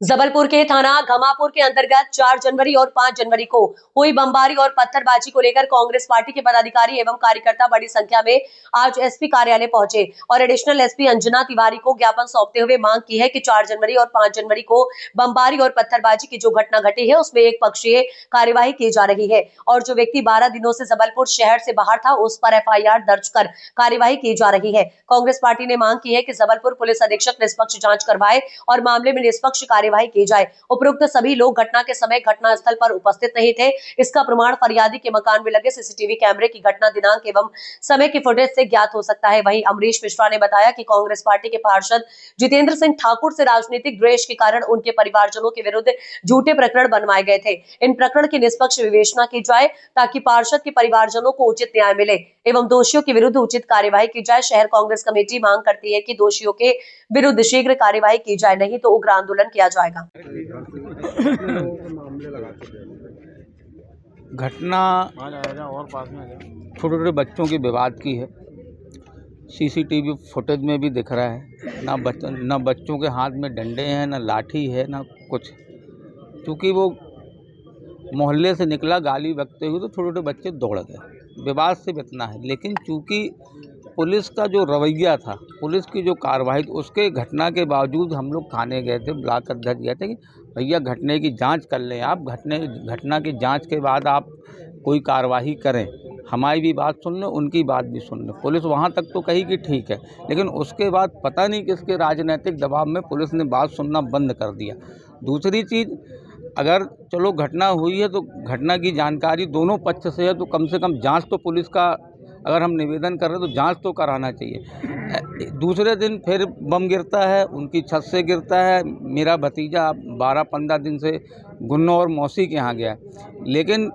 जबलपुर के थाना घमापुर के अंतर्गत 4 जनवरी और 5 जनवरी को हुई बमबारी और पत्थरबाजी को लेकर कांग्रेस पार्टी के पदाधिकारी एवं कार्यकर्ता बड़ी संख्या में आज एसपी कार्यालय पहुंचे और एडिशनल एसपी अंजना तिवारी को ज्ञापन सौंपते हुए मांग की है कि 4 जनवरी और 5 जनवरी को बमबारी और पत्थरबाजी की जो घटना घटी है उसमें एक पक्षीय कार्यवाही की जा रही है और जो व्यक्ति 12 दिनों से जबलपुर शहर से बाहर था उस पर एफआईआर दर्ज कर कार्यवाही की जा रही है। कांग्रेस पार्टी ने मांग की है कि जबलपुर पुलिस अधीक्षक निष्पक्ष जांच करवाए और मामले में निष्पक्ष कार्यवाही की जाए। उपरोक्त सभी लोग घटना के समय घटना स्थल पर उपस्थित नहीं थे। इसका प्रमाण फरियादी के मकान में लगे सीसीटीवी कैमरे की घटना दिनांक एवं समय की फुटेज से ज्ञात हो सकता है। वहीं अमरीश मिश्रा ने बताया कि कांग्रेस पार्टी के पार्षद जितेंद्र सिंह ठाकुर से राजनीतिक द्वेष के कारण उनके परिवारजनों के विरुद्ध झूठे प्रकरण बनवाए गए थे। इन प्रकरण की निष्पक्ष विवेचना की जाए ताकि पार्षद के परिवारजनों को उचित न्याय मिले एवं दोषियों के विरुद्ध उचित कार्यवाही की जाए। शहर कांग्रेस कमेटी मांग करती है कि दोषियों के विरुद्ध शीघ्र कार्यवाही की जाए, नहीं तो उग्र आंदोलन किया जाएगा। घटना छोटे छोटे बच्चों की विवाद की है। सीसीटीवी फुटेज में भी दिख रहा है। ना बच्चों के हाथ में डंडे हैं, ना लाठी है, ना कुछ। क्योंकि वो मोहल्ले से निकला गाली बकते हुए तो छोटे छोटे बच्चे दौड़ गए। विवाद से इतना है। लेकिन चूँकि पुलिस का जो रवैया था, पुलिस की जो कार्रवाई, उसके घटना के बावजूद हम लोग थाने गए थे, ब्लॉक अध्यक्ष गए थे कि भैया घटने की जांच कर लें आप, घटना की जांच के बाद आप कोई कार्रवाई करें। हमारी भी बात सुन लें, उनकी बात भी सुन लें। पुलिस वहाँ तक तो कही कि ठीक है, लेकिन उसके बाद पता नहीं किसके राजनीतिक दबाव में पुलिस ने बात सुनना बंद कर दिया। दूसरी चीज़, अगर चलो घटना हुई है तो घटना की जानकारी दोनों पक्ष से है तो कम से कम जांच तो पुलिस का, अगर हम निवेदन कर रहे हैं तो जांच तो कराना चाहिए। दूसरे दिन फिर बम गिरता है, उनकी छत से गिरता है। मेरा भतीजा 12-15 दिन से गुन्नो और मौसी के यहाँ गया, लेकिन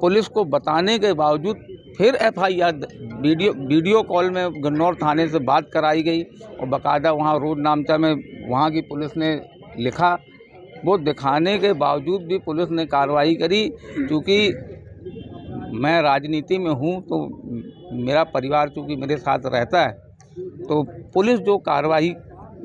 पुलिस को बताने के बावजूद फिर एफआईआर वीडियो कॉल में गन्नौर थाने से बात कराई गई और बाकायदा वहाँ रोड नामचा में वहाँ की पुलिस ने लिखा। वो दिखाने के बावजूद भी पुलिस ने कार्रवाई करी। क्योंकि मैं राजनीति में हूँ तो मेरा परिवार चूँकि मेरे साथ रहता है, तो पुलिस जो कार्रवाई,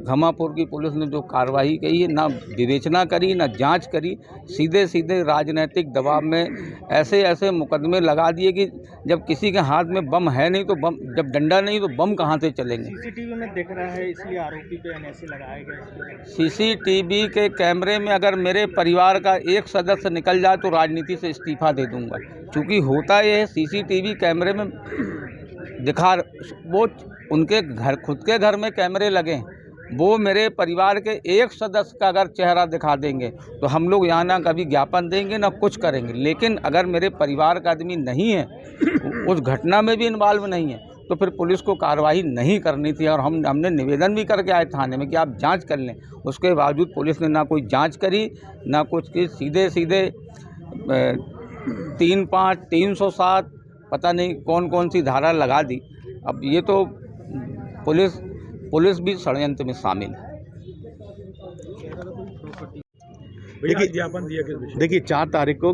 घमापुर की पुलिस ने जो कार्रवाई की है, ना विवेचना करी, ना जांच करी, सीधे सीधे राजनीतिक दबाव में ऐसे ऐसे मुकदमे लगा दिए कि जब किसी के हाथ में बम है नहीं तो बम, जब डंडा नहीं तो बम कहाँ से चलेंगे। सीसीटीवी में दिख रहा है, इसलिए आरोपी पे एनएसए लगाया गया। सीसीटीवी के कैमरे में अगर मेरे परिवार का एक सदस्य निकल जाए तो राजनीति से इस्तीफा दे दूंगा। क्योंकि होता ये है, सीसीटीवी कैमरे में दिखा, वो उनके घर, खुद के घर में कैमरे लगे, वो मेरे परिवार के एक सदस्य का अगर चेहरा दिखा देंगे तो हम लोग यहाँ ना कभी ज्ञापन देंगे ना कुछ करेंगे। लेकिन अगर मेरे परिवार का आदमी नहीं है, उस घटना में भी इन्वॉल्व नहीं है, तो फिर पुलिस को कार्रवाई नहीं करनी थी। और हमने निवेदन भी करके आए थाने में कि आप जांच कर लें। उसके बावजूद पुलिस ने ना कोई जांच करी, ना कुछ की। सीधे सीधे 305, 307 पता नहीं कौन कौन सी धारा लगा दी। अब ये तो पुलिस भी षड्यंत्र में शामिल है। देखिए 4 तारीख को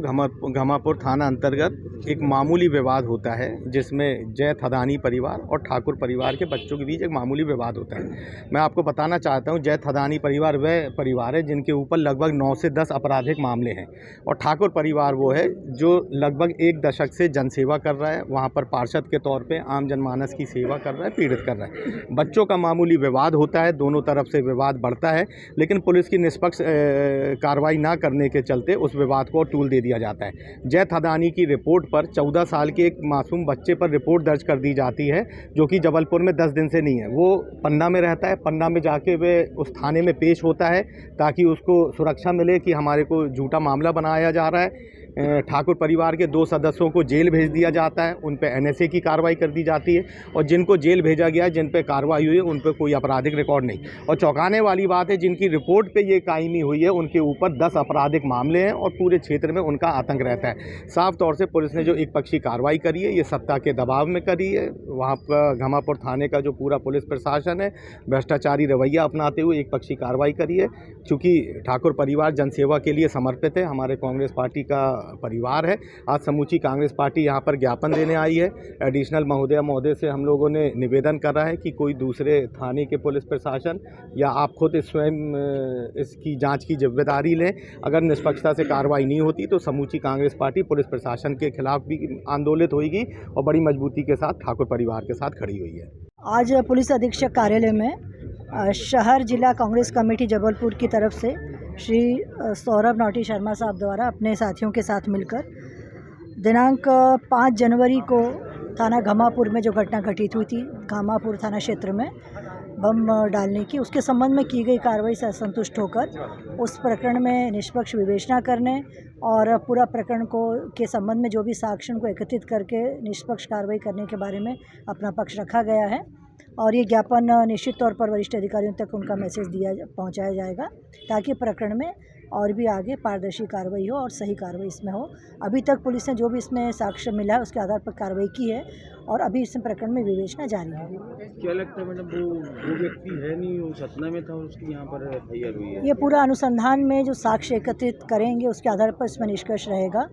घमापुर थाना अंतर्गत एक मामूली विवाद होता है, जिसमें जय थदानी परिवार और ठाकुर परिवार के बच्चों के बीच एक मामूली विवाद होता है। मैं आपको बताना चाहता हूं, जय थदानी परिवार वह परिवार है जिनके ऊपर लगभग 9 से 10 आपराधिक मामले हैं, और ठाकुर परिवार वो है जो लगभग 1 दशक से जनसेवा कर रहा है, वहाँ पर पार्षद के तौर पर आम जनमानस की सेवा कर रहा है, पीड़ित कर रहा है। बच्चों का मामूली विवाद होता है, दोनों तरफ से विवाद बढ़ता है, लेकिन पुलिस की निष्पक्ष कार्रवाई ना करने के चलते उस विवाद को टूल दे दिया जाता है। जय थदानी की रिपोर्ट पर 14 साल के एक मासूम बच्चे पर रिपोर्ट दर्ज कर दी जाती है, जो कि जबलपुर में 10 दिन से नहीं है। वो पन्ना में रहता है, पन्ना में जाके वे उस थाने में पेश होता है ताकि उसको सुरक्षा मिले कि हमारे को झूठा मामला बनाया जा रहा है। ठाकुर परिवार के 2 सदस्यों को जेल भेज दिया जाता है, उन पे एनएसए की कार्रवाई कर दी जाती है, और जिनको जेल भेजा गया है, जिन पे कार्रवाई हुई है, उन पे कोई आपराधिक रिकॉर्ड नहीं। और चौंकाने वाली बात है, जिनकी रिपोर्ट पे ये कायमी हुई है उनके ऊपर 10 आपराधिक मामले हैं और पूरे क्षेत्र में उनका आतंक रहता है। साफ तौर से पुलिस ने जो एक पक्षी कार्रवाई करी है, ये सत्ता के दबाव में करी है। वहाँ पर घमापुर थाने का जो पूरा पुलिस प्रशासन है, भ्रष्टाचारी रवैया अपनाते हुए एक पक्षी कार्रवाई करी है। चूँकि ठाकुर परिवार जनसेवा के लिए समर्पित है, हमारे कांग्रेस पार्टी का परिवार है। आज समूची कांग्रेस पार्टी यहाँ पर ज्ञापन देने आई है। एडिशनल महोदय से हम लोगों ने निवेदन कर रहा है कि कोई दूसरे थाने के पुलिस प्रशासन या आप खुद स्वयं इसकी जांच की जिम्मेदारी लें। अगर निष्पक्षता से कार्रवाई नहीं होती तो समूची कांग्रेस पार्टी पुलिस प्रशासन के खिलाफ भी आंदोलित होगी और बड़ी मजबूती के साथ ठाकुर परिवार के साथ खड़ी हुई है। आज पुलिस अधीक्षक कार्यालय में शहर जिला कांग्रेस कमेटी जबलपुर की तरफ से श्री सौरभ नौटी शर्मा साहब द्वारा अपने साथियों के साथ मिलकर दिनांक 5 जनवरी को थाना घमापुर में जो घटना घटित हुई थी, घमापुर थाना क्षेत्र में बम डालने की, उसके संबंध में की गई कार्रवाई से असंतुष्ट होकर उस प्रकरण में निष्पक्ष विवेचना करने और पूरा प्रकरण को के संबंध में जो भी साक्ष्यों को एकत्रित करके निष्पक्ष कार्रवाई करने के बारे में अपना पक्ष रखा गया है। और ये ज्ञापन निश्चित तौर पर वरिष्ठ अधिकारियों तक उनका मैसेज पहुंचाया जाएगा ताकि प्रकरण में और भी आगे पारदर्शी कार्रवाई हो और सही कार्रवाई इसमें हो। अभी तक पुलिस ने जो भी इसमें साक्ष्य मिला है उसके आधार पर कार्रवाई की है और अभी इस प्रकरण में विवेचना जारी है। क्या लगता है मैडम, वो व्यक्ति है नहीं, वो सतना में था, उसकी यहाँ पर एफआईआर हुई है? ये पूरा अनुसंधान में जो साक्ष्य एकत्रित करेंगे उसके आधार पर इसमें निष्कर्ष रहेगा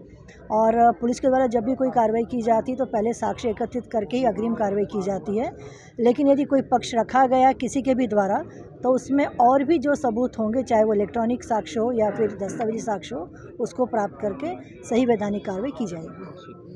और पुलिस के द्वारा जब भी कोई कार्रवाई की जाती है तो पहले साक्ष्य एकत्रित करके ही अग्रिम कार्रवाई की जाती है। लेकिन यदि कोई पक्ष रखा गया किसी के भी द्वारा तो उसमें और भी जो सबूत होंगे, चाहे वो इलेक्ट्रॉनिक साक्ष्य हो या फिर दस्तावेजी साक्ष्य हो, उसको प्राप्त करके सही वैधानिक कार्रवाई की जाएगी।